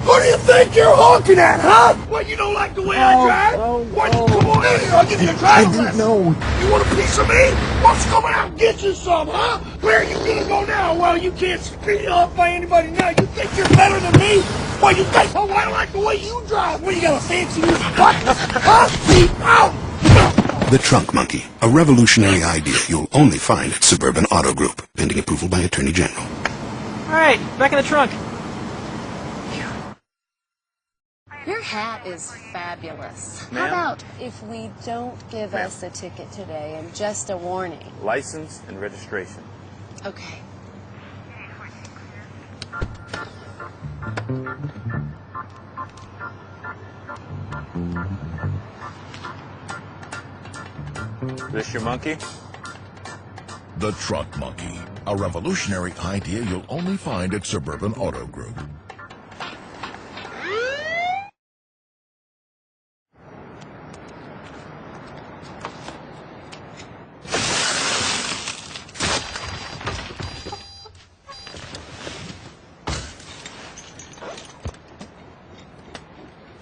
What do you think you're honking at, huh? What, you don't like the way I drive? What, come on in here, I'll give you a driver's lesson. No. You want a piece of me? Let's come out and get you some, huh? Where are you gonna go now? Well, you can't speed up by anybody now. You think you're better than me? What, you think, oh, I don't like the way you drive. What, you got a fancy new what? Huh? Speed out! The Trunk Monkey, a revolutionary idea you'll only find at Suburban Auto Group, pending approval by Attorney General. All right, back in the trunk. Your hat is fabulous. How about if we don't give us a ticket today and just a warning? License and registration. Okay. This your monkey? The Trunk Monkey, a revolutionary idea you'll only find at Suburban Auto Group.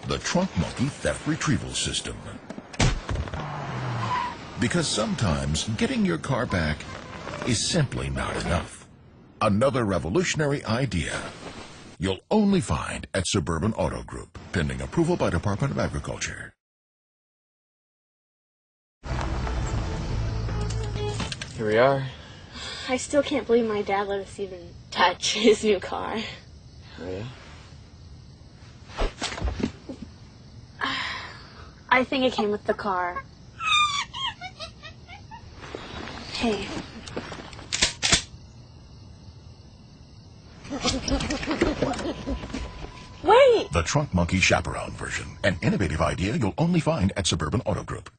The Trunk Monkey Theft Retrieval System. Because sometimes getting your car back is simply not enough. Another revolutionary idea you'll only find at Suburban Auto Group, pending approval by Department of Agriculture. Here we are. I still can't believe my dad let us even touch his new car. Oh, yeah? I think it came with the car. Hey. Wait! The Trunk Monkey Chaperone version, an innovative idea you'll only find at Suburban Auto Group.